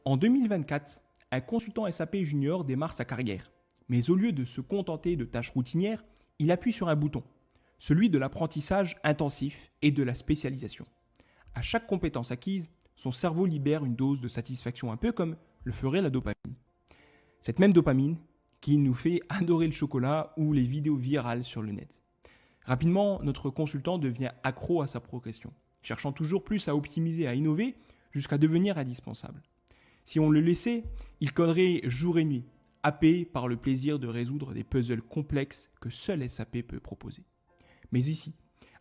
En 2024, un consultant SAP junior démarre sa carrière. Mais au lieu de se contenter de tâches routinières, il appuie sur un bouton, celui de l'apprentissage intensif et de la spécialisation. À chaque compétence acquise, son cerveau libère une dose de satisfaction, un peu comme le ferait la dopamine. Cette même dopamine qui nous fait adorer le chocolat ou les vidéos virales sur le net. Rapidement, notre consultant devient accro à sa progression, cherchant toujours plus à optimiser, à innover, jusqu'à devenir indispensable. Si on le laissait, il coderait jour et nuit, happé par le plaisir de résoudre des puzzles complexes que seul SAP peut proposer. Mais ici,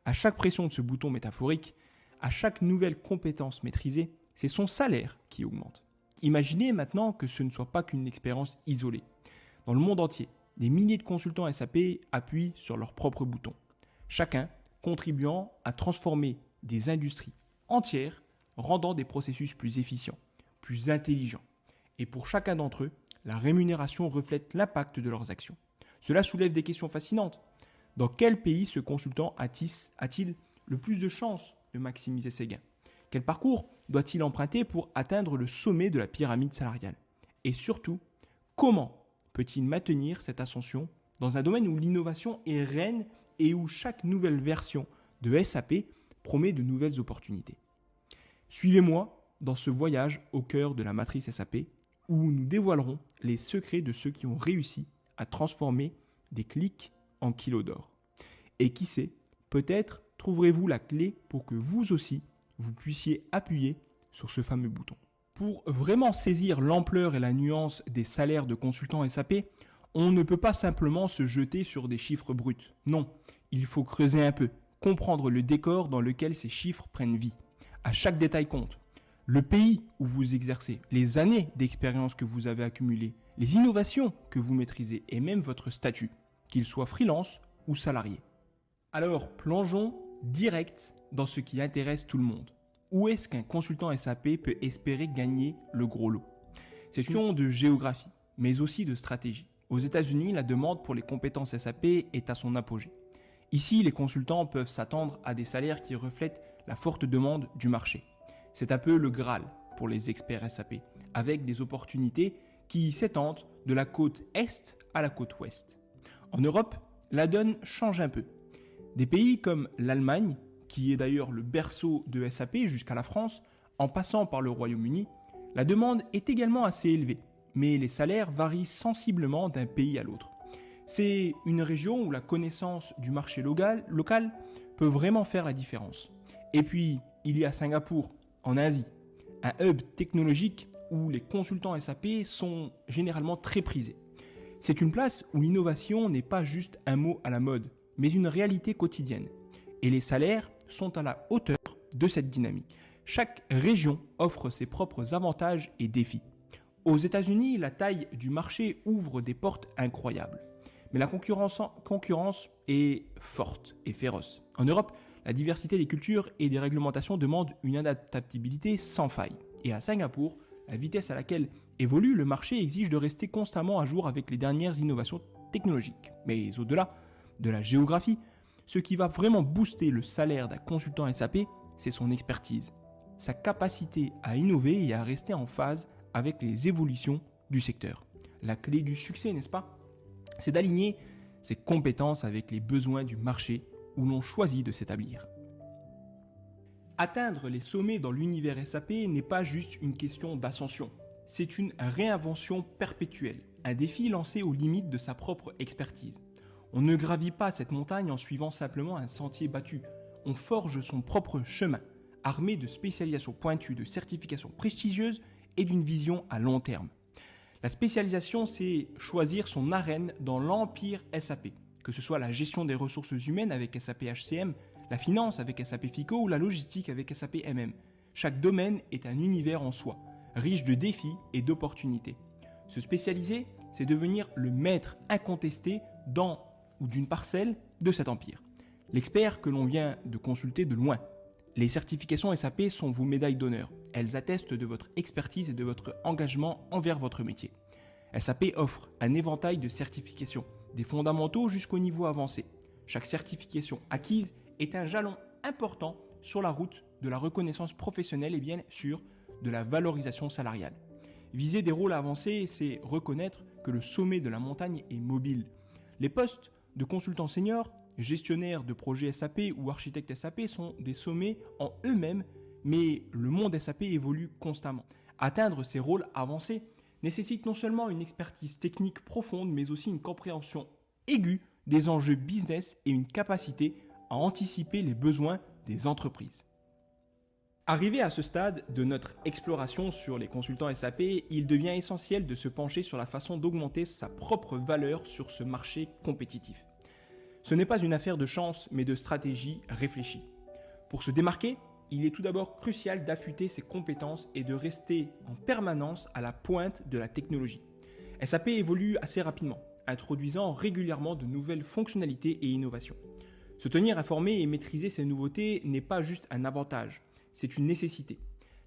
à chaque pression de ce bouton métaphorique, à chaque nouvelle compétence maîtrisée, c'est son salaire qui augmente. Imaginez maintenant que ce ne soit pas qu'une expérience isolée. Dans le monde entier, des milliers de consultants SAP appuient sur leur propre bouton, chacun contribuant à transformer des industries entières, rendant des processus plus efficients, plus intelligents. Et pour chacun d'entre eux, la rémunération reflète l'impact de leurs actions. Cela soulève des questions fascinantes. Dans quel pays ce consultant a-t-il le plus de chances de maximiser ses gains? Quel parcours doit-il emprunter pour atteindre le sommet de la pyramide salariale? Et surtout, comment peut-il maintenir cette ascension dans un domaine où l'innovation est reine et où chaque nouvelle version de SAP promet de nouvelles opportunités? Suivez-moi dans ce voyage au cœur de la matrice SAP où nous dévoilerons les secrets de ceux qui ont réussi à transformer des clics en kilos d'or. Et qui sait, peut-être trouverez-vous la clé pour que vous aussi, vous puissiez appuyer sur ce fameux bouton. Pour vraiment saisir l'ampleur et la nuance des salaires de consultants SAP, on ne peut pas simplement se jeter sur des chiffres bruts. Non, il faut creuser un peu, comprendre le décor dans lequel ces chiffres prennent vie. À chaque détail compte. Le pays où vous exercez, les années d'expérience que vous avez accumulées, les innovations que vous maîtrisez et même votre statut, qu'il soit freelance ou salarié. Alors, plongeons direct dans ce qui intéresse tout le monde. Où est-ce qu'un consultant SAP peut espérer gagner le gros lot? C'est une question de géographie, mais aussi de stratégie. Aux États-Unis, la demande pour les compétences SAP est à son apogée. Ici, les consultants peuvent s'attendre à des salaires qui reflètent la forte demande du marché. C'est un peu le Graal pour les experts SAP, avec des opportunités qui s'étendent de la côte Est à la côte Ouest. En Europe, la donne change un peu. Des pays comme l'Allemagne, qui est d'ailleurs le berceau de SAP jusqu'à la France, en passant par le Royaume-Uni, la demande est également assez élevée, mais les salaires varient sensiblement d'un pays à l'autre. C'est une région où la connaissance du marché local peut vraiment faire la différence. Et puis, il y a Singapour, en Asie, un hub technologique où les consultants SAP sont généralement très prisés. C'est une place où l'innovation n'est pas juste un mot à la mode, mais une réalité quotidienne. Et les salaires sont à la hauteur de cette dynamique. Chaque région offre ses propres avantages et défis. Aux États-Unis, la taille du marché ouvre des portes incroyables. Mais la concurrence est forte et féroce. En Europe, la diversité des cultures et des réglementations demande une adaptabilité sans faille. Et à Singapour, la vitesse à laquelle évolue le marché exige de rester constamment à jour avec les dernières innovations technologiques. Mais au-delà de la géographie, ce qui va vraiment booster le salaire d'un consultant SAP, c'est son expertise, sa capacité à innover et à rester en phase avec les évolutions du secteur. La clé du succès, n'est-ce pas? C'est d'aligner ses compétences avec les besoins du marché où l'on choisit de s'établir. Atteindre les sommets dans l'univers SAP n'est pas juste une question d'ascension, c'est une réinvention perpétuelle, un défi lancé aux limites de sa propre expertise. On ne gravit pas cette montagne en suivant simplement un sentier battu, on forge son propre chemin, armé de spécialisations pointues, de certifications prestigieuses et d'une vision à long terme. La spécialisation, c'est choisir son arène dans l'empire SAP, que ce soit la gestion des ressources humaines avec SAP HCM, la finance avec SAP FICO ou la logistique avec SAP MM. Chaque domaine est un univers en soi, riche de défis et d'opportunités. Se spécialiser, c'est devenir le maître incontesté dans ou d'une parcelle de cet empire. L'expert que l'on vient de consulter de loin. Les certifications SAP sont vos médailles d'honneur. Elles attestent de votre expertise et de votre engagement envers votre métier. SAP offre un éventail de certifications, des fondamentaux jusqu'au niveau avancé. Chaque certification acquise est un jalon important sur la route de la reconnaissance professionnelle et bien sûr de la valorisation salariale. Viser des rôles avancés, c'est reconnaître que le sommet de la montagne est mobile. Les postes de consultant senior, gestionnaire de projet SAP ou architecte SAP sont des sommets en eux-mêmes, mais le monde SAP évolue constamment. Atteindre ces rôles avancés nécessite non seulement une expertise technique profonde, mais aussi une compréhension aiguë des enjeux business et une capacité à anticiper les besoins des entreprises. Arrivé à ce stade de notre exploration sur les consultants SAP, il devient essentiel de se pencher sur la façon d'augmenter sa propre valeur sur ce marché compétitif. Ce n'est pas une affaire de chance, mais de stratégie réfléchie. Pour se démarquer, il est tout d'abord crucial d'affûter ses compétences et de rester en permanence à la pointe de la technologie. SAP évolue assez rapidement, introduisant régulièrement de nouvelles fonctionnalités et innovations. Se tenir informé et maîtriser ces nouveautés n'est pas juste un avantage, c'est une nécessité.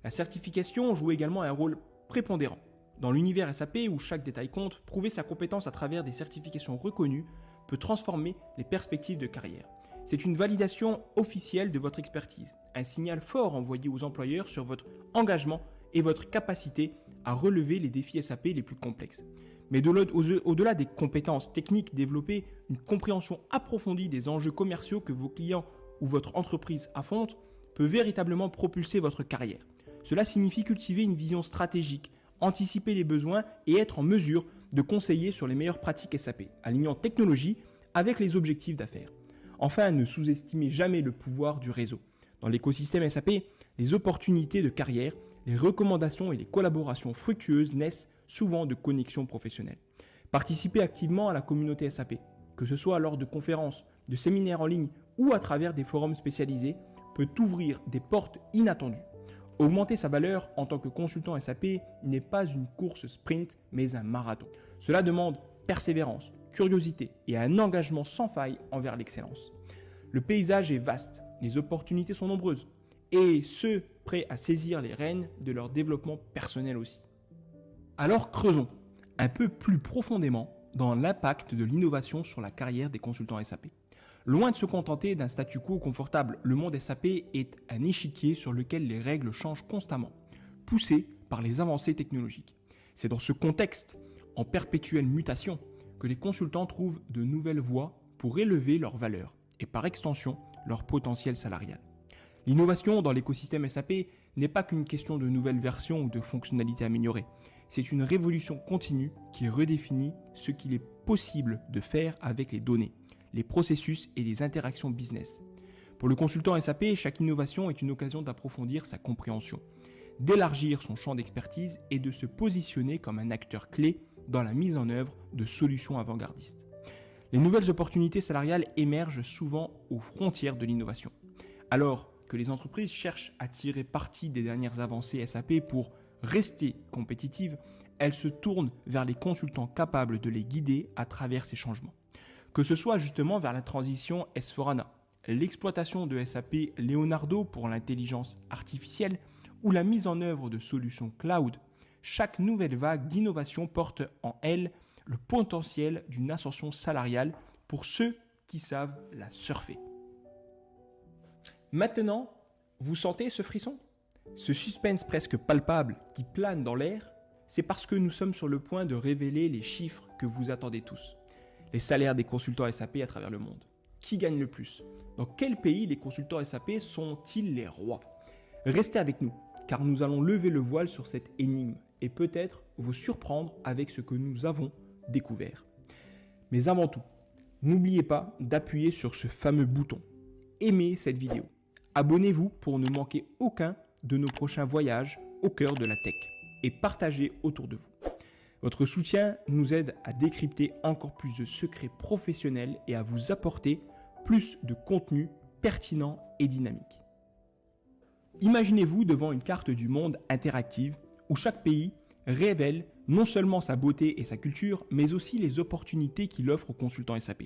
La certification joue également un rôle prépondérant. Dans l'univers SAP où chaque détail compte, prouver sa compétence à travers des certifications reconnues peut transformer les perspectives de carrière. C'est une validation officielle de votre expertise, un signal fort envoyé aux employeurs sur votre engagement et votre capacité à relever les défis SAP les plus complexes. Mais au-delà des compétences techniques, développer une compréhension approfondie des enjeux commerciaux que vos clients ou votre entreprise affrontent peut véritablement propulser votre carrière. Cela signifie cultiver une vision stratégique, anticiper les besoins et être en mesure de conseiller sur les meilleures pratiques SAP, alignant technologie avec les objectifs d'affaires. Enfin, ne sous-estimez jamais le pouvoir du réseau. Dans l'écosystème SAP, les opportunités de carrière, les recommandations et les collaborations fructueuses naissent souvent de connexions professionnelles. Participez activement à la communauté SAP, que ce soit lors de conférences, de séminaires en ligne ou à travers des forums spécialisés, peut ouvrir des portes inattendues. Augmenter sa valeur en tant que consultant SAP n'est pas une course sprint, mais un marathon. Cela demande persévérance, curiosité et un engagement sans faille envers l'excellence. Le paysage est vaste, les opportunités sont nombreuses, et ceux prêts à saisir les rênes de leur développement personnel aussi. Alors creusons un peu plus profondément dans l'impact de l'innovation sur la carrière des consultants SAP. Loin de se contenter d'un statu quo confortable, le monde SAP est un échiquier sur lequel les règles changent constamment, poussées par les avancées technologiques. C'est dans ce contexte, en perpétuelle mutation, que les consultants trouvent de nouvelles voies pour élever leur valeur et par extension leur potentiel salarial. L'innovation dans l'écosystème SAP n'est pas qu'une question de nouvelles versions ou de fonctionnalités améliorées. C'est une révolution continue qui redéfinit ce qu'il est possible de faire avec les données, les processus et les interactions business. Pour le consultant SAP, chaque innovation est une occasion d'approfondir sa compréhension, d'élargir son champ d'expertise et de se positionner comme un acteur clé dans la mise en œuvre de solutions avant-gardistes. Les nouvelles opportunités salariales émergent souvent aux frontières de l'innovation. Alors que les entreprises cherchent à tirer parti des dernières avancées SAP pour rester compétitives, elles se tournent vers les consultants capables de les guider à travers ces changements. Que ce soit justement vers la transition S/4HANA, l'exploitation de SAP Leonardo pour l'intelligence artificielle ou la mise en œuvre de solutions cloud, chaque nouvelle vague d'innovation porte en elle le potentiel d'une ascension salariale pour ceux qui savent la surfer. Maintenant, vous sentez ce frisson ? Ce suspense presque palpable qui plane dans l'air, c'est parce que nous sommes sur le point de révéler les chiffres que vous attendez tous. Les salaires des consultants SAP à travers le monde. Qui gagne le plus ? Dans quel pays les consultants SAP sont-ils les rois ? Restez avec nous, car nous allons lever le voile sur cette énigme et peut-être vous surprendre avec ce que nous avons découvert. Mais avant tout, n'oubliez pas d'appuyer sur ce fameux bouton. Aimez cette vidéo. Abonnez-vous pour ne manquer aucun de nos prochains voyages au cœur de la tech et partagez autour de vous. Votre soutien nous aide à décrypter encore plus de secrets professionnels et à vous apporter plus de contenu pertinent et dynamique. Imaginez-vous devant une carte du monde interactive où chaque pays révèle non seulement sa beauté et sa culture, mais aussi les opportunités qu'il offre aux consultants SAP.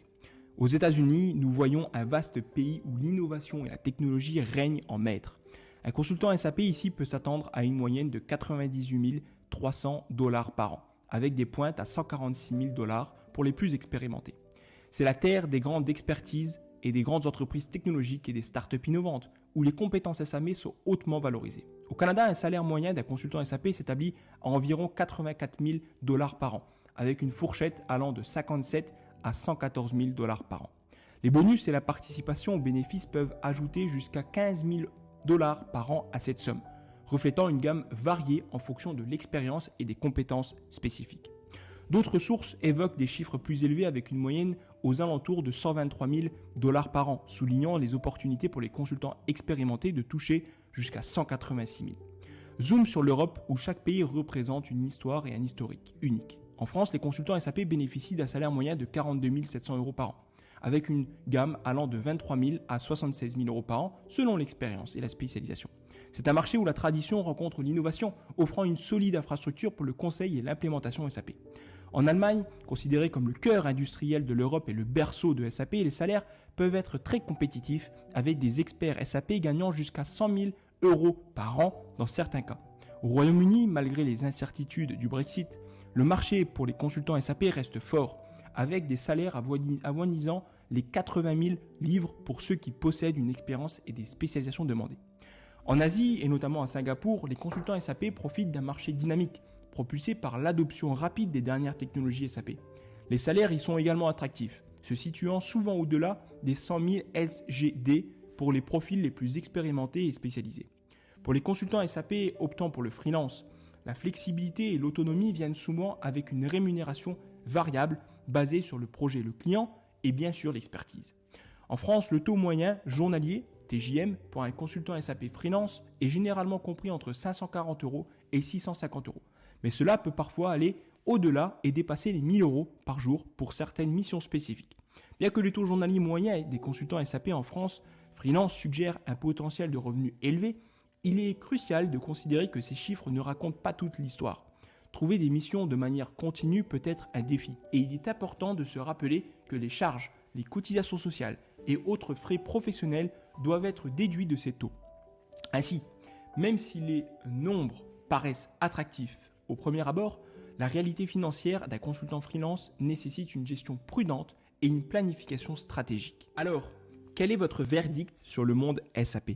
Aux États-Unis, nous voyons un vaste pays où l'innovation et la technologie règnent en maître. Un consultant SAP ici peut s'attendre à une moyenne de 98 300 $ par an, avec des pointes à 146 000 $ pour les plus expérimentés. C'est la terre des grandes expertises et des grandes entreprises technologiques et des startups innovantes, où les compétences SAP sont hautement valorisées. Au Canada, un salaire moyen d'un consultant SAP s'établit à environ 84 000 $ par an, avec une fourchette allant de 57 à 114 000 $ par an. Les bonus et la participation aux bénéfices peuvent ajouter jusqu'à 15 000 $ par an à cette somme, reflétant une gamme variée en fonction de l'expérience et des compétences spécifiques. D'autres sources évoquent des chiffres plus élevés avec une moyenne aux alentours de 123 000 $ par an, soulignant les opportunités pour les consultants expérimentés de toucher jusqu'à 186 000. Zoom sur l'Europe où chaque pays représente une histoire et un historique unique. En France, les consultants SAP bénéficient d'un salaire moyen de 42 700 € par an, avec une gamme allant de 23 000 à 76 000 € par an selon l'expérience et la spécialisation. C'est un marché où la tradition rencontre l'innovation, offrant une solide infrastructure pour le conseil et l'implémentation SAP. En Allemagne, considérée comme le cœur industriel de l'Europe et le berceau de SAP, les salaires peuvent être très compétitifs avec des experts SAP gagnant jusqu'à 100 000 € par an dans certains cas. Au Royaume-Uni, malgré les incertitudes du Brexit, le marché pour les consultants SAP reste fort, avec des salaires avoisinant les 80 000 livres pour ceux qui possèdent une expérience et des spécialisations demandées. En Asie, et notamment à Singapour, les consultants SAP profitent d'un marché dynamique, propulsé par l'adoption rapide des dernières technologies SAP. Les salaires y sont également attractifs, se situant souvent au-delà des 100 000 SGD pour les profils les plus expérimentés et spécialisés. Pour les consultants SAP optant pour le freelance, la flexibilité et l'autonomie viennent souvent avec une rémunération variable basée sur le projet, le client et bien sûr l'expertise. En France, le taux moyen journalier, TJM, pour un consultant SAP freelance est généralement compris entre 540 € et 650 €. Mais cela peut parfois aller au-delà et dépasser les 1 000 € par jour pour certaines missions spécifiques. Bien que le taux journalier moyen des consultants SAP en France freelance suggère un potentiel de revenus élevé, il est crucial de considérer que ces chiffres ne racontent pas toute l'histoire. Trouver des missions de manière continue peut être un défi et il est important de se rappeler que les charges, les cotisations sociales et autres frais professionnels doivent être déduits de ces taux. Ainsi, même si les nombres paraissent attractifs au premier abord, la réalité financière d'un consultant freelance nécessite une gestion prudente et une planification stratégique. Alors, quel est votre verdict sur le monde SAP ?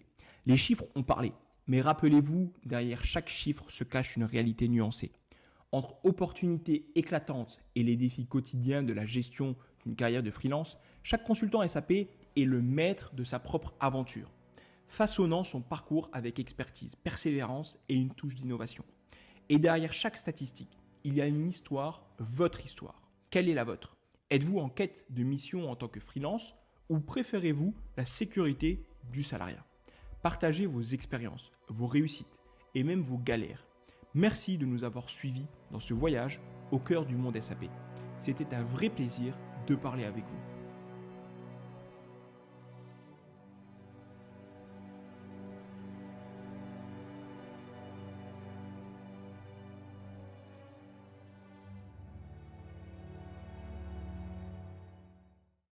Les chiffres ont parlé, mais rappelez-vous, derrière chaque chiffre se cache une réalité nuancée. Entre opportunités éclatantes et les défis quotidiens de la gestion d'une carrière de freelance, chaque consultant SAP est le maître de sa propre aventure, façonnant son parcours avec expertise, persévérance et une touche d'innovation. Et derrière chaque statistique, il y a une histoire, votre histoire. Quelle est la vôtre ? Êtes-vous en quête de mission en tant que freelance ou préférez-vous la sécurité du salariat ? Partagez vos expériences, vos réussites et même vos galères. Merci de nous avoir suivis dans ce voyage au cœur du monde SAP. C'était un vrai plaisir de parler avec vous.